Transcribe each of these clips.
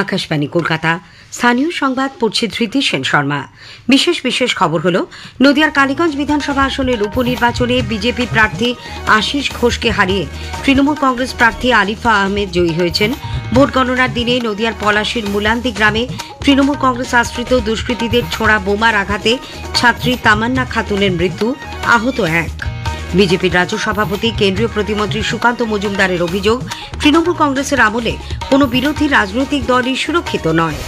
আকাশবাণী কলকাতা। স্থানীয় সংবাদ পড়ছে ধৃতি সেন শর্মা। বিশেষ খবর হল, নদিয়ার কালীগঞ্জ বিধানসভা আসনের উপনির্বাচনে বিজেপি প্রার্থী আশিস ঘোষকে হারিয়ে তৃণমূল কংগ্রেস প্রার্থী আলিফা আহমেদ জয়ী হয়েছেন। ভোট গণনার দিনে নদিয়ার পলাশীর মুলান্দি গ্রামে তৃণমূল কংগ্রেস আশ্রিত দুষ্কৃতীদের ছোড়া বোমার আঘাতে ছাত্রী তামান্না খাতুনের মৃত্যু, আহত এক। বিজেপির রাজ্য সভাপতি কেন্দ্রীয় প্রতিমন্ত্রী সুকান্ত মজুমদারের অভিযোগ, তৃণমূল কংগ্রেসের আমলে কোনো বিরোধী রাজনৈতিক দলই সুরক্ষিত নয়।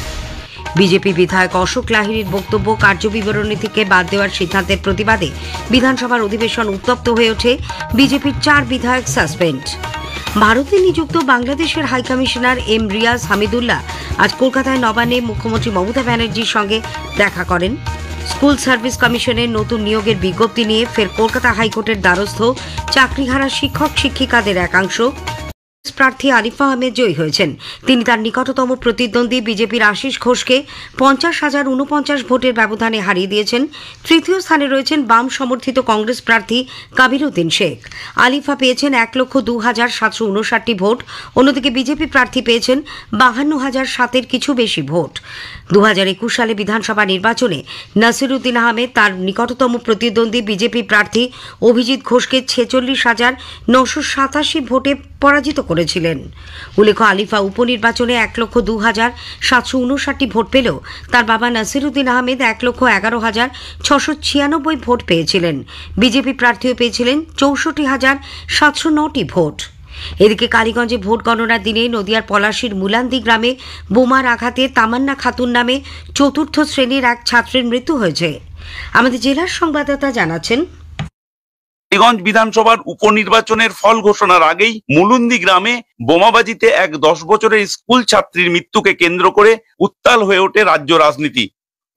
বিজেপি বিধায়ক অশোক লাহিড়ীর বক্তব্য কার্যবিবরণী থেকে বাদ দেওয়ার সিদ্ধান্তের প্রতিবাদে বিধানসভার অধিবেশন উত্তপ্ত হয়ে ওঠে। বিজেপির 4 বিধায়ক সাসপেন্ড। ভারতে নিযুক্ত বাংলাদেশের হাইকমিশনার এম রিয়াজ হামিদুল্লাহ আজ কলকাতায় নবান্নে মুখ্যমন্ত্রী মমতা ব্যানার্জির সঙ্গে দেখা করেন। স্কুল সার্ভিস কমিশনের নতুন নিয়োগের বিজ্ঞপ্তি নিয়ে ফের কলকাতা হাইকোর্টের দ্বারস্থ চাকরিহারা শিক্ষক শিক্ষিকাদের একাংশ। প্রার্থী আলিফা আহমেদ জয়ী হয়েছেন। তিনি তার নিকটতম প্রতিদ্বন্দ্বী বিজেপির আশিস ঘোষকে 50,049 ভোটের ব্যবধানে হারিয়ে দিয়েছেন। তৃতীয় স্থানে রয়েছেন বাম সমর্থিত কংগ্রেস প্রার্থী কাবিরউদ্দিন শেখ। আলিফা পেয়েছেন 1,02,759টি ভোট। অন্যদিকে বিজেপি প্রার্থী পেয়েছেন 52,007-এর কিছু বেশি ভোট। 2021 সালে বিধানসভা নির্বাচনে নাসিরউদ্দিন আহমেদ তার নিকটতম প্রতিদ্বন্দ্বী বিজেপি প্রার্থী অভিজিৎ ঘোষকে 46,987 ভোটে পরাজিত করেছিলেন। উল্লেখ্য, আলিফা উপনির্বাচনে 1,02,759টি ভোট পেলেও তার বাবা নাসিরউদ্দিন আহমেদ 1,11,696 ভোট পেয়েছিলেন। বিজেপি প্রার্থীও পেয়েছিলেন 64,709টি ভোট। এদিকে কালীগঞ্জে ভোট গণনার দিনে নদিয়ার পলাশীর মুলান্দি গ্রামে বোমার আঘাতে তামান্না খাতুন নামে 4র্থ শ্রেণীর এক ছাত্রের মৃত্যু হয়েছে। আমাদের জেলার সংবাদদাতা জানাচ্ছেন, কালীগঞ্জ বিধানসভার উপনির্বাচনের ফল ঘোষণার আগেই মুলুন্দি গ্রামে বোমাবাজিতে এক 10 বছরের স্কুল ছাত্রীর মৃত্যুকে কেন্দ্র করে উত্তাল হয়ে ওঠে রাজ্য রাজনীতি।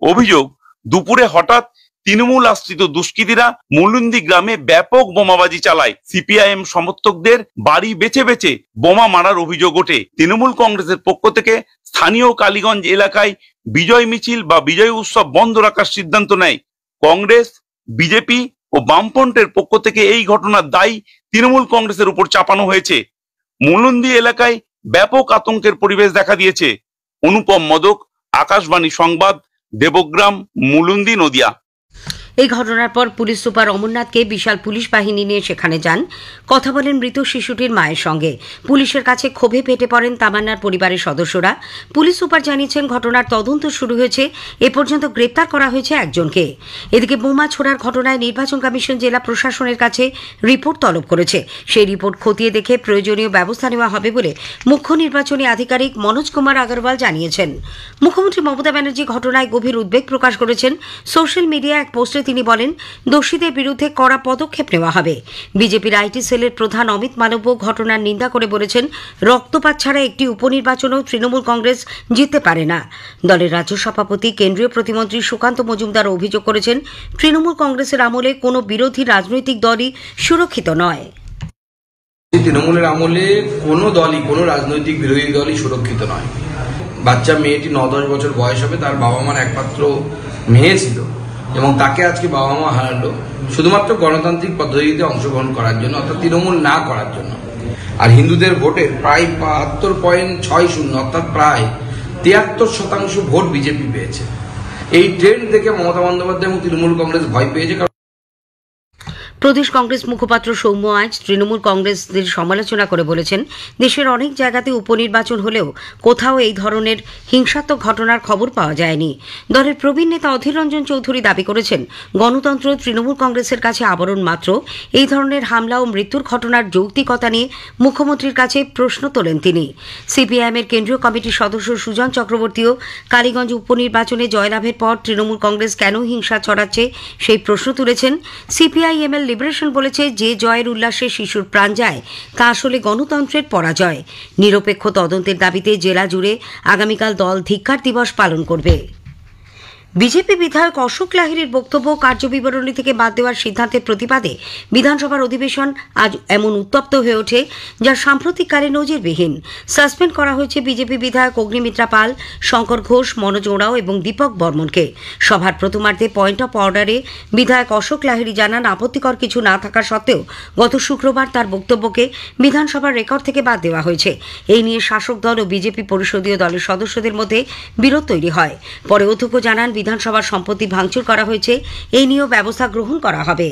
অভিযোগ, দুপুরে হঠাৎ তৃণমূল আশ্রিত দুষ্কৃতীরা মুলুন্দি গ্রামে ব্যাপক বোমাবাজি চালায়। সিপিআইএম সমর্থকদের বাড়ি বেছে বেছে বোমা মারার অভিযোগ ওঠে। তৃণমূল কংগ্রেসের পক্ষ থেকে স্থানীয় কালীগঞ্জ এলাকায় বিজয় মিছিল বা বিজয় উৎসব বন্ধ রাখার সিদ্ধান্ত নেয়। কংগ্রেস, বিজেপি ও বামফ্রন্টের পক্ষ থেকে এই ঘটনার দায় তৃণমূল কংগ্রেসের উপর চাপানো হয়েছে। মুলুন্দি এলাকায় ব্যাপক আতঙ্কের পরিবেশ দেখা দিয়েছে। অনুপম মোদক, আকাশবাণী সংবাদ, দেবগ্রাম, মুলুন্দি, নদিয়া। এই ঘটনার পর পুলিশ সুপার অমরনাথকে বিশাল পুলিশ বাহিনী নিয়ে সেখানে যান। কথা বলেন মৃত শিশুটির মায়ের সঙ্গে। পুলিশের কাছে ক্ষোভে ফেটে পড়েন তামান্নার পরিবারের সদস্যরা। পুলিশ সুপার জানিয়েছেন, ঘটনার তদন্ত শুরু হয়েছে। এ পর্যন্ত গ্রেপ্তার করা হয়েছে একজনকে। এদিকে বোমা ছোড়ার ঘটনায় নির্বাচন কমিশন জেলা প্রশাসনের কাছে রিপোর্ট তলব করেছে। সেই রিপোর্ট খতিয়ে দেখে প্রয়োজনীয় ব্যবস্থা নেওয়া হবে বলে মুখ্য নির্বাচনী আধিকারিক মনোজ কুমার আগরওয়াল জানিয়েছেন। মুখ্যমন্ত্রী মমতা ব্যানার্জি ঘটনায় গভীর উদ্বেগ প্রকাশ করেছেন। সোশ্যাল মিডিয়ায় এক পোস্টে তিনি বলেন, দোষীদের বিরুদ্ধে কড়া পদক্ষেপ নেওয়া হবে। বিজেপির আইটি সেলের প্রধান অমিত মালব্য ঘটনার নিন্দা করে বলেছেন, রক্তপাত ছাড়া একটি উপনির্বাচনেও তৃণমূল কংগ্রেস জিততে পারে না। দলের রাজ্য সভাপতি কেন্দ্রীয় প্রতিমন্ত্রী সুকান্ত মজুমদার অভিযোগ করেছেন, তৃণমূল কংগ্রেসের আমলে কোনো বিরোধী রাজনৈতিক দলই সুরক্ষিত নয়। তৃণমূলের আমলে কোনো দলই, কোনো রাজনৈতিক বিরোধী দলই সুরক্ষিত নয়। বাচ্চা মেয়েটি 9-10 বছর বয়স হবে, তার বাবা মার একমাত্র মেয়ে ছিল এবং তাকে আজকে বাবা মা হারালো শুধুমাত্র গণতান্ত্রিক পদ্ধতিতে অংশগ্রহণ করার জন্য, অর্থাৎ তৃণমূল না করার জন্য। আর হিন্দুদের ভোটের প্রায় 72.60 অর্থাৎ প্রায় 73% ভোট বিজেপি পেয়েছে। এই ট্রেন্ড দেখে মমতা বন্দ্যোপাধ্যায় এবং তৃণমূল কংগ্রেস ভয় পেয়েছে। প্রদেশ কংগ্রেস মুখপাত্র সৌম্য আজ তৃণমূল কংগ্রেসদের সমালোচনা করে বলেছেন, দেশের অনেক জায়গাতে উপনির্বাচন হলেও কোথাও এই ধরনের হিংসাত্মক ঘটনার খবর পাওয়া যায়নি। দলের প্রবীণ নেতা অধীর রঞ্জন চৌধুরী দাবি করেছেন, গণতন্ত্র তৃণমূল কংগ্রেসের কাছে আবরণ মাত্র। এই ধরনের হামলা ও মৃত্যুর ঘটনার যৌক্তিকতা নিয়ে মুখ্যমন্ত্রীর কাছে প্রশ্ন তোলেন তিনি। সিপিআইএমের কেন্দ্রীয় কমিটির সদস্য সুজন চক্রবর্তীও কালীগঞ্জ উপনির্বাচনে জয়লাভের পর তৃণমূল কংগ্রেস কেন হিংসা ছড়াচ্ছে সেই প্রশ্ন তুলেছেন। সিপিআইএমএল লিবারেশন বলেছে, যে জয়ের উল্লাসে শিশুর প্রাণ যায় তা আসলে গণতন্ত্রের পরাজয়। নিরপেক্ষ তদন্তের দাবিতে জেলা জুড়ে আগামীকাল দল ধিক্কার দিবস পালন করবে। বিজেপি বিধায়ক অশোক লাহিড়ীর বক্তব্য কার্যবিবরণী থেকে বাদ দেওয়ার সিদ্ধান্তের প্রতিবাদে বিধানসভার অধিবেশন আজ এমন উত্তপ্ত হয়ে ওঠে যা সাম্প্রতিককালে নজিরবিহীন। সাসপেন্ড করা হয়েছে বিজেপি বিধায়ক অগ্নিমিত্রা পাল, শঙ্কর ঘোষ, মনোজ ওঁরাও এবং দীপক বর্মনকে। সভার প্রথমার্ধে পয়েন্ট অফ অর্ডারে বিধায়ক অশোক লাহিড়ী জানান, আপত্তিকর কিছু না থাকা সত্ত্বেও গত শুক্রবার তার বক্তব্যকে বিধানসভার রেকর্ড থেকে বাদ দেওয়া হয়েছে। এই নিয়ে শাসক দল ও বিজেপি পরিষদীয় দলের সদস্যদের মধ্যে বিরোধ তৈরি হয়। পরে অধ্যক্ষ জানান, বিধানসভার সম্পত্তি ভাঙচুর করা হয়েছে, এই নিয়েও ব্যবস্থা গ্রহণ করা হবে।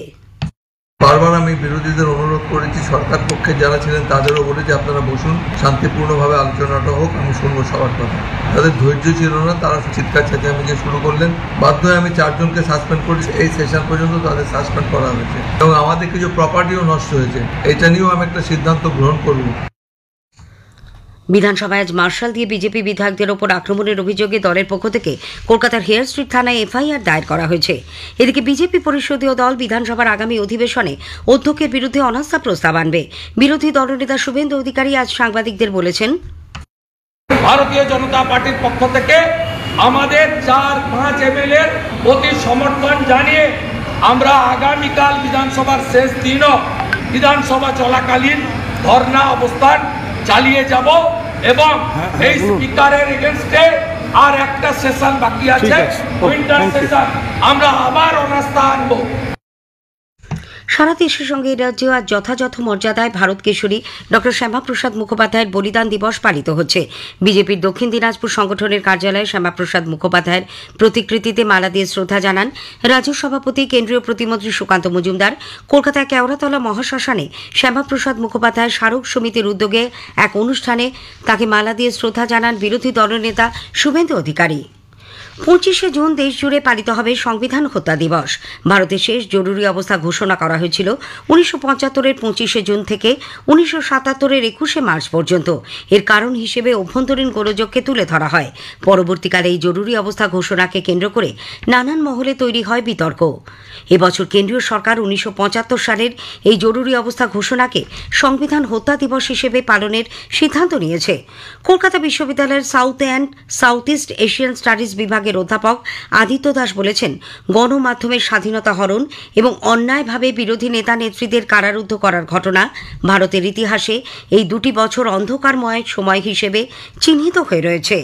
বারবার আমি বিরোধীদের অনুরোধ করেছি, সরকার পক্ষে যারা ছিলেন তাদেরও বলেছি আপনারা বসুন, শান্তিপূর্ণভাবে আলোচনাটা হোক, আমি শুনবো সবার কথা। তাদের ধৈর্য ছিল না, তারা চিৎকার চেঁচামেচি শুরু করলেন। বাধ্য হয়ে আমি 4 জনকে সাসপেন্ড করেছি। এই সেশন পর্যন্ত তাদের সাসপেন্ড করা হয়েছে এবং আমাদের কিছু প্রপার্টিও নষ্ট হয়েছে। এটা নিয়েও আমি একটা সিদ্ধান্ত গ্রহণ করব। বিধানসভায় আজ মার্শাল দিয়ে বিজেপি বিধায়কদের ওপর আক্রমণের অভিযোগে দলের পক্ষ থেকে কলকাতার হেয়ার স্ট্রিট থানায় এফআইআর দায়ের করা হয়েছে। এদিকে বিজেপি পরিষদীয় দল বিধানসভার আগামী অধিবেশনে অধ্যক্ষের বিরুদ্ধে অনাস্থা প্রস্তাব আনবে। বিরোধী দলনেতা শুভেন্দু অধিকারী আজ সাংবাদিকদের বলেছেন, ভারতীয় জনতা পার্টির পক্ষ থেকে আমাদের 4-5 এমএলএর প্রতি সমর্থন জানিয়ে আমরা আগামীকাল বিধানসভার শেষ দিনও বিধানসভা চলাকালীন ধর্ণা অবস্থান চালিয়ে যাব এবং এই স্পিকারের এগেইনস্টে আর একটা সেশন বাকি আছে, উইন্টার সেশন, আমরা আবার অনাস্থা আনবো। সারা দেশের সঙ্গে রাজ্যেও আজ যথাযথ মর্যাদায় ভারত কেশরী ডক্টর শ্যামাপ্রসাদ মুখোপাধ্যায়ের বলিদান দিবস পালিত হচ্ছে। বিজেপির দক্ষিণ দিনাজপুর সংগঠনের কার্যালয়ে শ্যামাপ্রসাদ মুখোপাধ্যায়ের প্রতিকৃতিতে মালা দিয়ে শ্রদ্ধা জানান রাজ্য সভাপতি কেন্দ্রীয় প্রতিমন্ত্রী সুকান্ত মজুমদার। কলকাতায় কেওড়াতলা মহাশ্মশানে শ্যামাপ্রসাদ মুখোপাধ্যায় স্মারক সমিতির উদ্যোগে এক অনুষ্ঠানে তাকে মালা দিয়ে শ্রদ্ধা জানান বিরোধী দলনেতা শুভেন্দু অধিকারী। 25শে জুন দেশজুড়ে পালিত হবে সংবিধান হত্যা দিবস। ভারতের শেষ জরুরি অবস্থা ঘোষণা করা হয়েছিল 1975-এর 25শে জুন থেকে 1977-এর 21শে মার্চ পর্যন্ত। এর কারণ হিসেবে অভ্যন্তরীণ গোলযোগকে তুলে ধরা হয়। পরবর্তীকালে এই জরুরি অবস্থা ঘোষণাকে কেন্দ্র করে নানান মহলে তৈরি হয় বিতর্ক। এবছর কেন্দ্রীয় সরকার 1975 সালের এই জরুরি অবস্থা ঘোষণাকে সংবিধান হত্যা দিবস হিসেবে পালনের সিদ্ধান্ত নিয়েছে। কলকাতা বিশ্ববিদ্যালয়ের south and south east Asian studies বিভাগের অধ্যাপক আদিত্য দাস বলেছেন, গণমাধ্যমের স্বাধীনতা হরণ এবং অন্যায়ভাবে বিরোধী নেতা নেত্রীদের কারারুদ্ধ করার ঘটনা ভারতের ইতিহাসে এই 2 বছর অন্ধকারময় সময় হিসেবে চিহ্নিত হয়ে রয়েছে।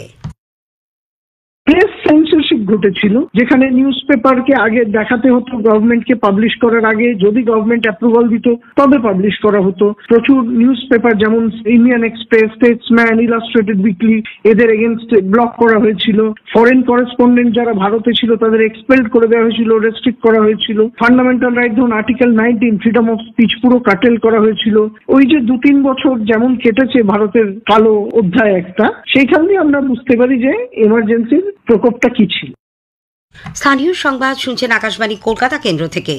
প্রেস সেন্সরশিপ ঘটেছিল, যেখানে নিউজ পেপারকে আগে দেখাতে হতো গভর্নমেন্টকে পাবলিশ করার আগে, যদি গভর্নমেন্ট অ্যাপ্রুভাল দিত তবে পাবলিশ করা হতো। প্রচুর নিউজ পেপার যেমন Indian express, Statesman, illustrated weekly, এদের এগেনস্টে ব্লক করা হয়েছিল। ফরেন করেসপন্ডেন্ট যারা ভারতে ছিল তাদের এক্সপেলড করে দেওয়া হয়েছিল, রেস্ট্রিক্ট করা হয়েছিল। ফান্ডামেন্টাল রাইট ধরুন আর্টিকেল 19 ফ্রিডম অফ স্পিচ পুরো কাটেল করা হয়েছিল। ওই যে 2-3 বছর যেমন কেটেছে ভারতের কালো অধ্যায় একটা, সেইখান দিয়ে আমরা বুঝতে পারি যে এমার্জেন্সির প্রকোপটা কি ছিল। স্থানীয় সংবাদ শুনছেন আকাশবাণী কলকাতা কেন্দ্র থেকে।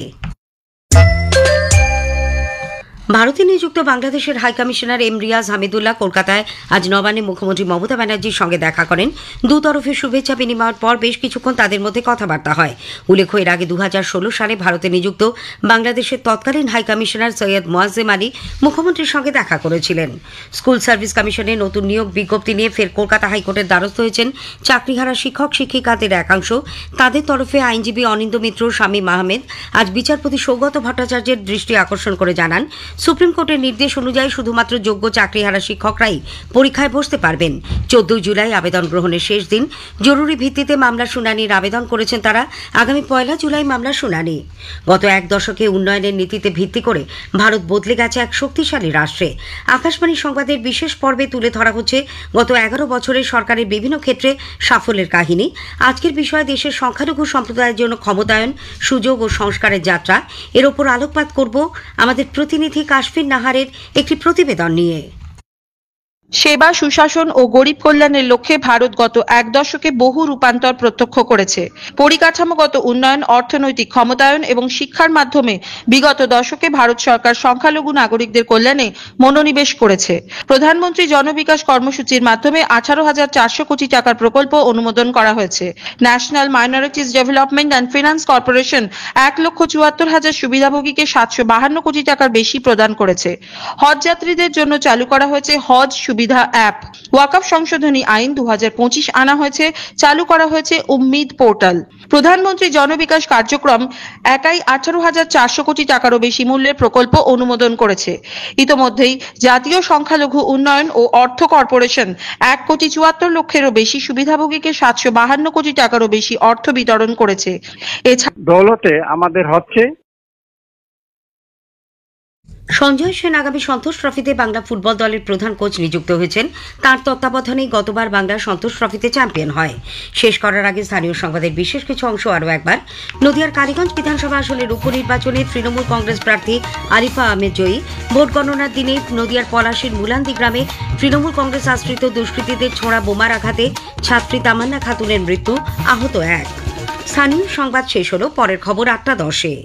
ভারতে নিযুক্ত বাংলাদেশের high commissioner M Riaz Hamidullah কলকাতায় আজ নবান্নে মুখ্যমন্ত্রী মমতা ব্যানার্জির সঙ্গে দেখা করেন। দুতরফে শুভেচ্ছা বিনিময়ের পর বেশ কিছুক্ষণ তাদের মধ্যে কথাবার্তা হয়। উল্লেখ্য, এর আগে 2016 সালে ভারতে নিযুক্ত বাংলাদেশের তৎকালীন হাই কমিশনার সৈয়দ মোয়াজ্জেম আলী মুখ্যমন্ত্রীর সঙ্গে দেখা করেছিলেন। স্কুল সার্ভিস কমিশনের নতুন নিয়োগ বিজ্ঞপ্তি নিয়ে ফের কলকাতা হাইকোর্টের দ্বারস্থ হয়েছেন চাকরিহারা শিক্ষক শিক্ষিকাদের একাংশ। তাদের তরফে আইনজীবী অনিন্দ মিত্র, শামীম আহমেদ আজ বিচারপতি সৌগত ভট্টাচার্যের দৃষ্টি আকর্ষণ করে জানান, সুপ্রিম কোর্টের নির্দেশ অনুযায়ী শুধুমাত্র যোগ্য চাকরিহারা শিক্ষকরাই পরীক্ষায় বসতে পারবেন। 14 জুলাই আবেদন গ্রহণের শেষ দিন। জরুরি ভিত্তিতে মামলা শুনানির আবেদন করেছেন তারা। আগামী 1 জুলাই মামলা শুনানি। গত 1 দশকে উন্নয়নের নীতিতে ভিত্তি করে ভারত বদলে গেছে এক শক্তিশালী রাষ্ট্রে। আকাশবাণী সংবাদের বিশেষ পর্বে তুলে ধরা হচ্ছে গত 11 বছরে সরকারের বিভিন্ন ক্ষেত্রে সাফল্যের কাহিনী। আজকের বিষয় দেশের সংখ্যালঘু সম্প্রদায়ের জন্য ক্ষমতায়ন, সুযোগ ও সংস্কারের যাত্রা। এর ওপর আলোকপাত করব আমাদের প্রতিনিধি কাশফির নাহারের একটি প্রতিবেদন নিয়ে। সেবা, সুশাসন ও গরিব কল্যাণের লক্ষ্যে ভারত গত 1 দশকে বহু রূপান্তর প্রত্যক্ষ করেছে। পরিকাঠামোগত উন্নয়ন, অর্থনৈতিক ক্ষমতায়ন এবং শিক্ষার মাধ্যমে বিগত দশকে ভারত সরকার সংখ্যালঘু নাগরিকদের কল্যাণে মনোনিবেশ করেছে। প্রধানমন্ত্রী জনবিকাশ কর্মসূচির মাধ্যমে 18,400 কোটি টাকার প্রকল্প অনুমোদন করা হয়েছে। National minorities development and finance corporation 1,74,000 সুবিধাভোগীকে 752 কোটি টাকার বেশি প্রদান করেছে। হজ যাত্রীদের জন্য চালু করা হয়েছে হজ সুবিধা সুবিধা অ্যাপ। ওয়াকফ সংশোধনী আইন 2025 আনা হয়েছে, চালু করা হয়েছে উম্মিদ পোর্টাল। প্রধানমন্ত্রী জনবিকাশ কার্যক্রম একাই 18,400 কোটি টাকারও বেশি মূল্যের প্রকল্প অনুমোদন করেছে। ইতোমধ্যেই জাতীয় সংখ্যালঘু উন্নয়ন ও অর্থ কর্পোরেশন 1,74 লক্ষেরও বেশি সুবিধাভোগীকে 752 কোটি টাকারও বেশি অর্থ বিতরণ করেছে। এছাড়া দৌলতে আমাদের হচ্ছে। সঞ্জয় সেন আগামী সন্তোষ ট্রফিতে বাংলা ফুটবল দলের প্রধান কোচ নিযুক্ত হয়েছেন। তার তত্ত্বাবধানেই গতবার বাংলা সন্তোষ ট্রফিতে চ্যাম্পিয়ন হয়। শেষ করার আগে স্থানীয় সংবাদের বিশেষ কিছু অংশ আরও একবার। নদিয়ার কালীগঞ্জ বিধানসভা আসনের উপনির্বাচনে তৃণমূল কংগ্রেস প্রার্থী আরিফা আহমেদ জয়ী। ভোট গণনার দিনে নদিয়ার পলাশীর মুলান্দি গ্রামে তৃণমূল কংগ্রেস আশ্রিত দুষ্কৃতীদের ছোড়া বোমার আঘাতে ছাত্রী তামান্না খাতুনের মৃত্যু, আহত 1। স্থানীয় সংবাদ শেষ হল। পরের খবর 8:10-এ।